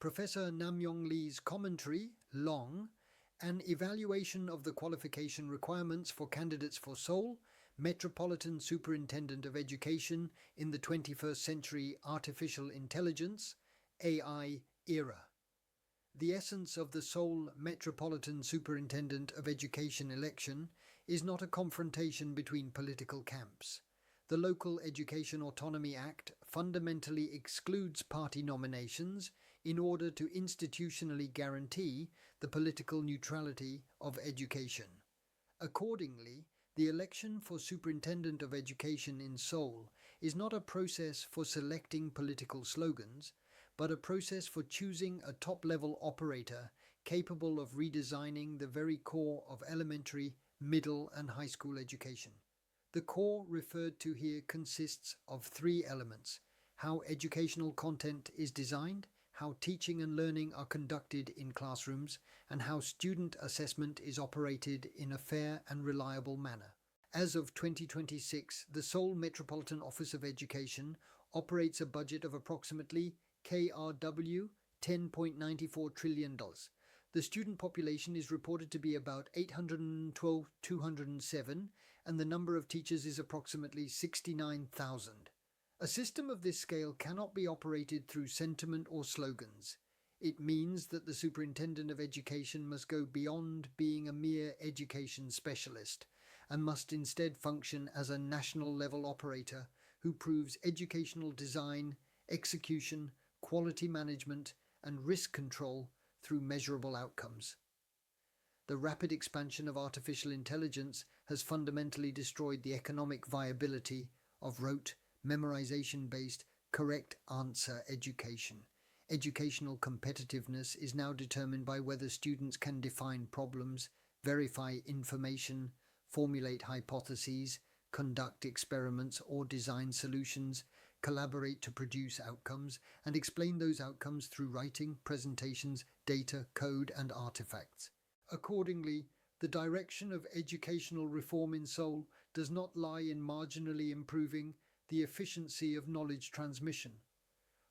Professor Namyong Lee's commentary, Long, An Evaluation of the Qualification Requirements for Candidates for Seoul, Metropolitan Superintendent of Education in the 21st Century Artificial Intelligence, AI Era. The essence of the Seoul Metropolitan Superintendent of Education election is not a confrontation between political camps. The Local Education Autonomy Act fundamentally excludes party nominations in order to institutionally guarantee the political neutrality of education. Accordingly, the election for Superintendent of Education in Seoul is not a process for selecting political slogans, but a process for choosing a top-level operator capable of redesigning the very core of elementary, middle and high school education. The core referred to here consists of three elements: how educational content is designed, how teaching and learning are conducted in classrooms, and how student assessment is operated in a fair and reliable manner. As of 2026, the Seoul Metropolitan Office of Education operates a budget of approximately KRW $10.94 trillion. The student population is reported to be about 812,207, and the number of teachers is approximately 69,000. A system of this scale cannot be operated through sentiment or slogans. It means that the Superintendent of Education must go beyond being a mere education specialist and must instead function as a national-level operator who proves educational design, execution, quality management, and risk control through measurable outcomes. The rapid expansion of artificial intelligence has fundamentally destroyed the economic viability of rote, memorization-based, correct answer education. Educational competitiveness is now determined by whether students can define problems, verify information, formulate hypotheses, conduct experiments or design solutions, collaborate to produce outcomes, and explain those outcomes through writing, presentations, data, code, and artifacts. Accordingly, the direction of educational reform in Seoul does not lie in marginally improving the efficiency of knowledge transmission.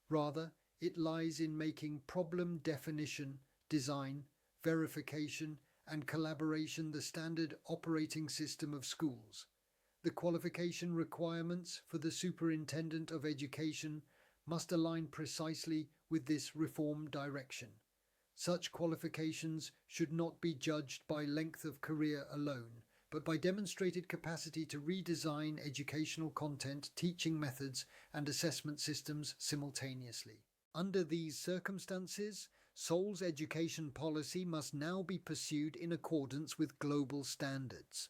Rather, it lies in making problem definition, design, verification, and collaboration the standard operating system of schools. The qualification requirements for the Superintendent of Education must align precisely with this reform direction. Such qualifications should not be judged by length of career alone, but by demonstrated capacity to redesign educational content, teaching methods, and assessment systems simultaneously. Under these circumstances, Seoul's education policy must now be pursued in accordance with global standards.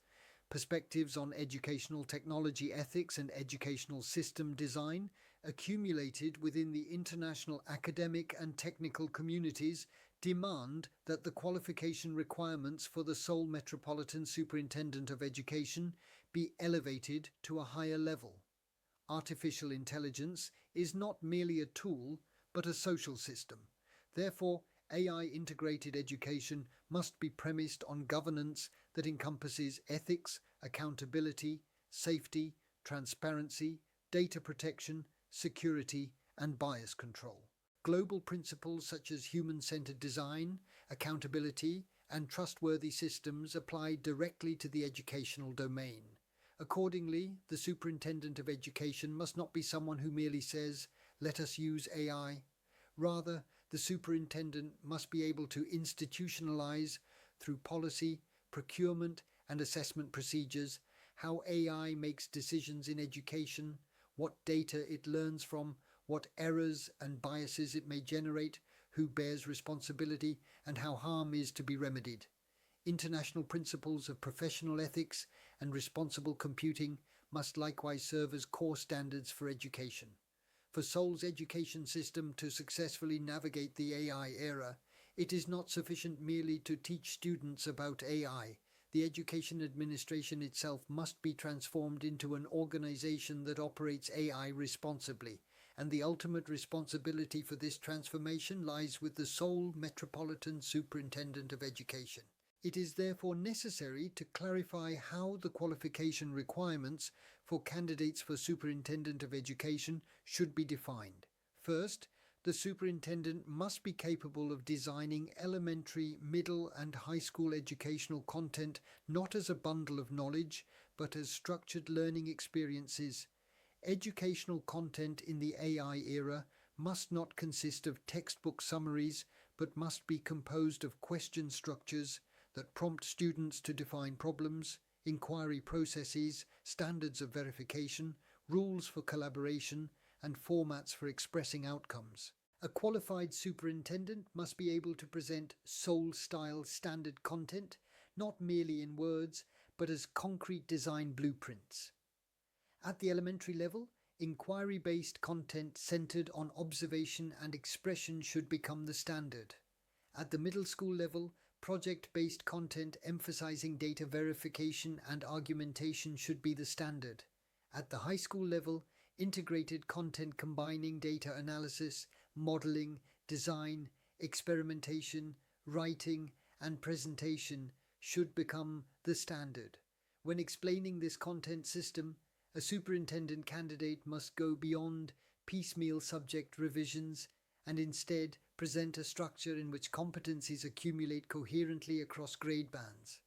Perspectives on educational technology ethics and educational system design, accumulated within the international academic and technical communities, demand that the qualification requirements for the Seoul Metropolitan Superintendent of Education be elevated to a higher level. Artificial intelligence is not merely a tool, but a social system. Therefore, AI-integrated education must be premised on governance that encompasses ethics, accountability, safety, transparency, data protection, security, and bias control. Global principles such as human-centered design, accountability, and trustworthy systems apply directly to the educational domain. Accordingly, the Superintendent of Education must not be someone who merely says, "Let us use AI." Rather, the superintendent must be able to institutionalize, through policy, procurement, and assessment procedures, how AI makes decisions in education, what data it learns from, what errors and biases it may generate, who bears responsibility, and how harm is to be remedied. International principles of professional ethics and responsible computing must likewise serve as core standards for education. For Seoul's education system to successfully navigate the AI era, it is not sufficient merely to teach students about AI. The education administration itself must be transformed into an organization that operates AI responsibly, and the ultimate responsibility for this transformation lies with the Seoul Metropolitan Superintendent of Education. It is therefore necessary to clarify how the qualification requirements for candidates for Superintendent of Education should be defined. First, the superintendent must be capable of designing elementary, middle, and high school educational content not as a bundle of knowledge, but as structured learning experiences. Educational content in the AI era must not consist of textbook summaries, but must be composed of question structures that prompt students to define problems, inquiry processes, standards of verification, rules for collaboration, and formats for expressing outcomes. A qualified superintendent must be able to present Seoul-style standard content, not merely in words, but as concrete design blueprints. At the elementary level, inquiry-based content centered on observation and expression should become the standard. At the middle school level, project-based content emphasizing data verification and argumentation should be the standard. At the high school level, integrated content combining data analysis, modeling, design, experimentation, writing, and presentation should become the standard. When explaining this content system, a superintendent candidate must go beyond piecemeal subject revisions and instead present a structure in which competencies accumulate coherently across grade bands.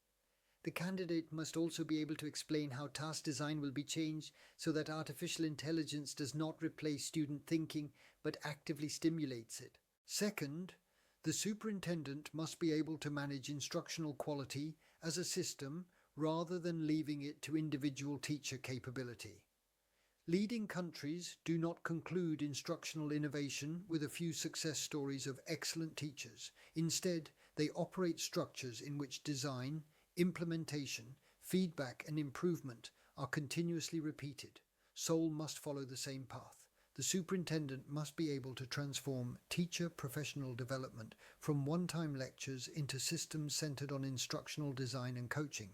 The candidate must also be able to explain how task design will be changed so that artificial intelligence does not replace student thinking but actively stimulates it. Second, the superintendent must be able to manage instructional quality as a system rather than leaving it to individual teacher capability. Leading countries do not conclude instructional innovation with a few success stories of excellent teachers. Instead, they operate structures in which design, implementation, feedback, and improvement are continuously repeated. Seoul must follow the same path. The superintendent must be able to transform teacher professional development from one-time lectures into systems centered on instructional design and coaching.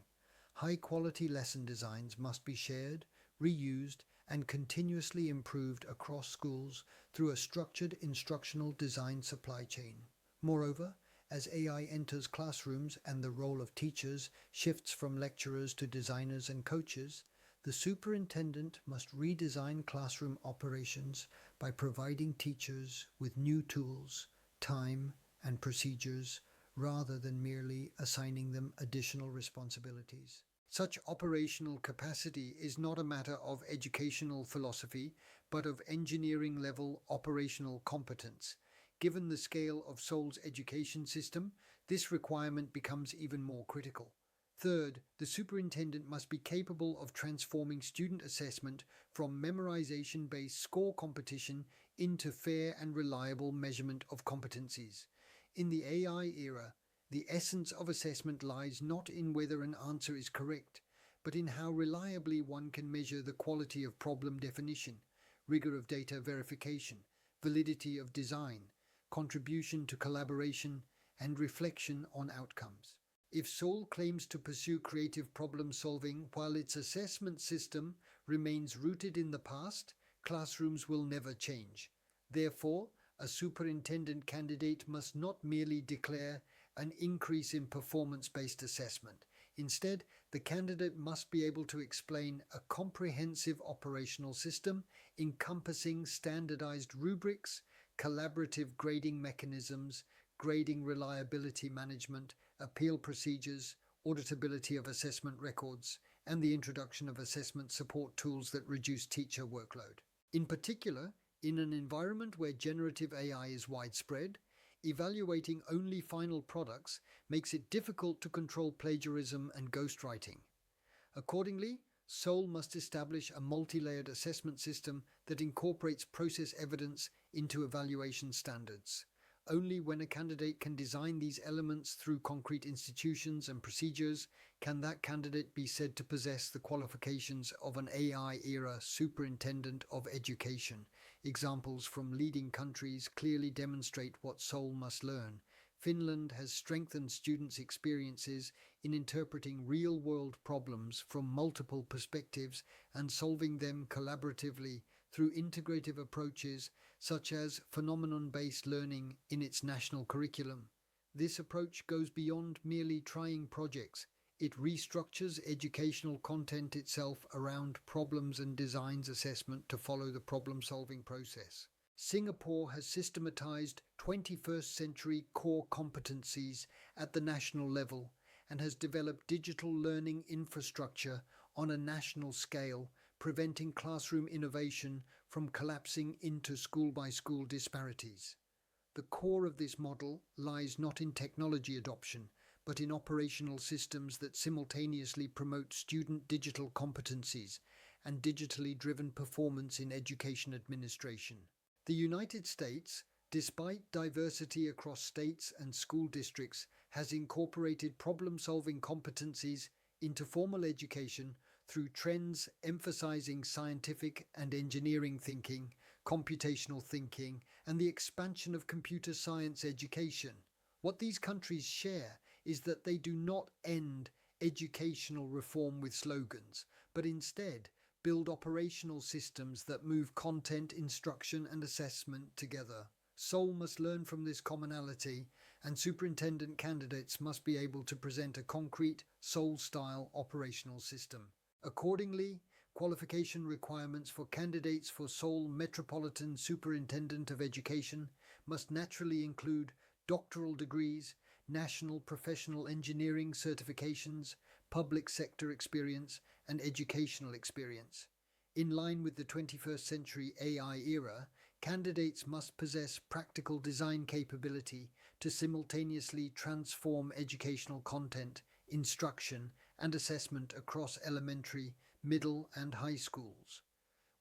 High-quality lesson designs must be shared, reused, and continuously improved across schools through a structured instructional design supply chain. Moreover, as AI enters classrooms and the role of teachers shifts from lecturers to designers and coaches, the superintendent must redesign classroom operations by providing teachers with new tools, time, and procedures, rather than merely assigning them additional responsibilities. Such operational capacity is not a matter of educational philosophy, but of engineering-level operational competence. Given the scale of Seoul's education system, this requirement becomes even more critical. Third, the superintendent must be capable of transforming student assessment from memorization-based score competition into fair and reliable measurement of competencies. In the AI era, the essence of assessment lies not in whether an answer is correct, but in how reliably one can measure the quality of problem definition, rigor of data verification, validity of design, contribution to collaboration, and reflection on outcomes. If Seoul claims to pursue creative problem solving while its assessment system remains rooted in the past, classrooms will never change. Therefore, a superintendent candidate must not merely declare an increase in performance-based assessment. Instead, the candidate must be able to explain a comprehensive operational system encompassing standardized rubrics, collaborative grading mechanisms, grading reliability management, appeal procedures, auditability of assessment records, and the introduction of assessment support tools that reduce teacher workload. In particular, in an environment where generative AI is widespread, evaluating only final products makes it difficult to control plagiarism and ghostwriting. Accordingly, Seoul must establish a multi-layered assessment system that incorporates process evidence into evaluation standards. Only when a candidate can design these elements through concrete institutions and procedures can that candidate be said to possess the qualifications of an AI-era superintendent of education. Examples from leading countries clearly demonstrate what Seoul must learn. Finland has strengthened students' experiences in interpreting real-world problems from multiple perspectives and solving them collaboratively through integrative approaches such as phenomenon-based learning in its national curriculum. This approach goes beyond merely trying projects. It restructures educational content itself around problems and designs assessment to follow the problem-solving process. Singapore has systematized 21st century core competencies at the national level and has developed digital learning infrastructure on a national scale, preventing classroom innovation from collapsing into school-by-school disparities. The core of this model lies not in technology adoption, but in operational systems that simultaneously promote student digital competencies and digitally driven performance in education administration. The United States, despite diversity across states and school districts, has incorporated problem-solving competencies into formal education through trends emphasizing scientific and engineering thinking, computational thinking, and the expansion of computer science education. What these countries share is that they do not end educational reform with slogans, but instead build operational systems that move content, instruction, and assessment together. Seoul must learn from this commonality, and superintendent candidates must be able to present a concrete Seoul-style operational system. Accordingly, qualification requirements for candidates for Seoul Metropolitan Superintendent of Education must naturally include doctoral degrees, national professional engineering certifications, public sector experience, and educational experience. In line with the 21st century AI era, candidates must possess practical design capability to simultaneously transform educational content, instruction, and assessment across elementary, middle, and high schools.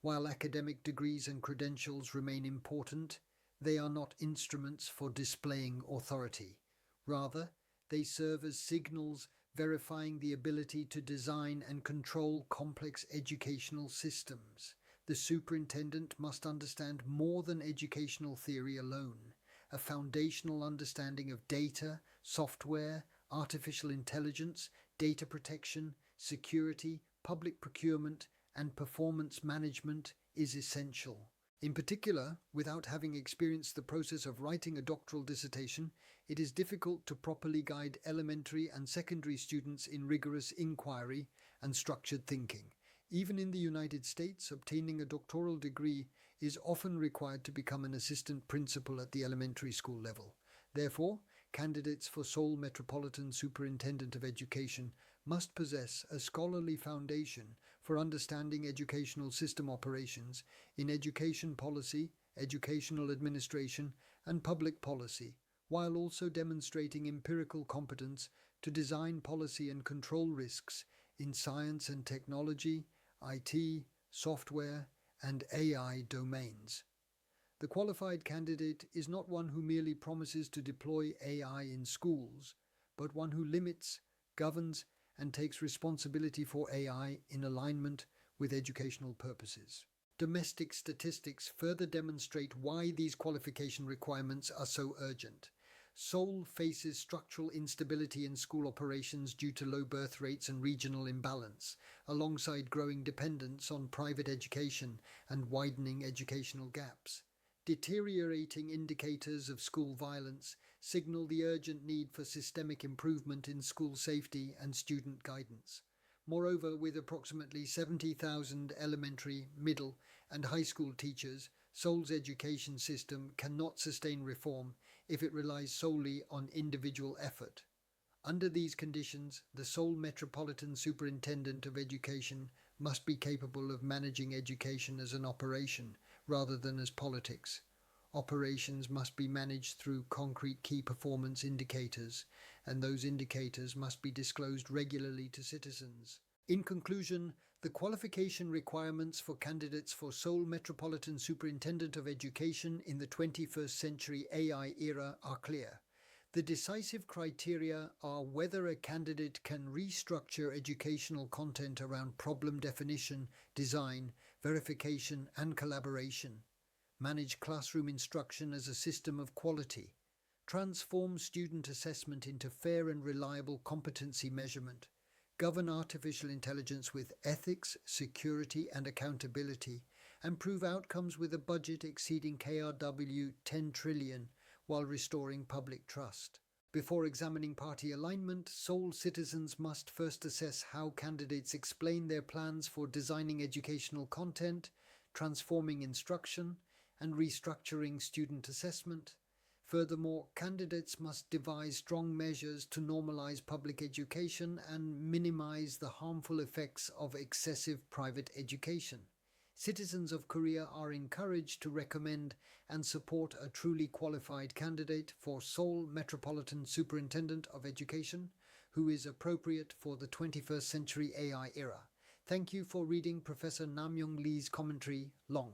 While academic degrees and credentials remain important, they are not instruments for displaying authority. Rather, they serve as signals verifying the ability to design and control complex educational systems. The superintendent must understand more than educational theory alone, a foundational understanding of data, software, artificial intelligence, data protection, security, public procurement, and performance management is essential. In particular, without having experienced the process of writing a doctoral dissertation, it is difficult to properly guide elementary and secondary students in rigorous inquiry and structured thinking. Even in the United States, obtaining a doctoral degree is often required to become an assistant principal at the elementary school level. Therefore, candidates for Seoul Metropolitan Superintendent of Education must possess a scholarly foundation for understanding educational system operations in education policy, educational administration, and public policy, while also demonstrating empirical competence to design policy and control risks in science and technology, IT, software, and AI domains. The qualified candidate is not one who merely promises to deploy AI in schools, but one who limits, governs, and takes responsibility for AI in alignment with educational purposes. Domestic statistics further demonstrate why these qualification requirements are so urgent. Seoul faces structural instability in school operations due to low birth rates and regional imbalance, alongside growing dependence on private education and widening educational gaps. Deteriorating indicators of school violence signal the urgent need for systemic improvement in school safety and student guidance. Moreover, with approximately 70,000 elementary, middle, and high school teachers, Seoul's education system cannot sustain reform if it relies solely on individual effort. Under these conditions, the Seoul Metropolitan Superintendent of Education must be capable of managing education as an operation rather than as politics. Operations must be managed through concrete key performance indicators, and those indicators must be disclosed regularly to citizens. In conclusion, the qualification requirements for candidates for Seoul Metropolitan Superintendent of Education in the 21st century AI era are clear. The decisive criteria are whether a candidate can restructure educational content around problem definition, design, verification, and collaboration, manage classroom instruction as a system of quality, transform student assessment into fair and reliable competency measurement, govern artificial intelligence with ethics, security, and accountability, and prove outcomes with a budget exceeding KRW 10 trillion while restoring public trust. Before examining party alignment, Seoul citizens must first assess how candidates explain their plans for designing educational content, transforming instruction, and restructuring student assessment. Furthermore, candidates must devise strong measures to normalize public education and minimize the harmful effects of excessive private education. Citizens of Korea are encouraged to recommend and support a truly qualified candidate for Seoul Metropolitan Superintendent of Education, who is appropriate for the 21st century AI era. Thank you for reading Professor Namyong Lee's commentary, Long.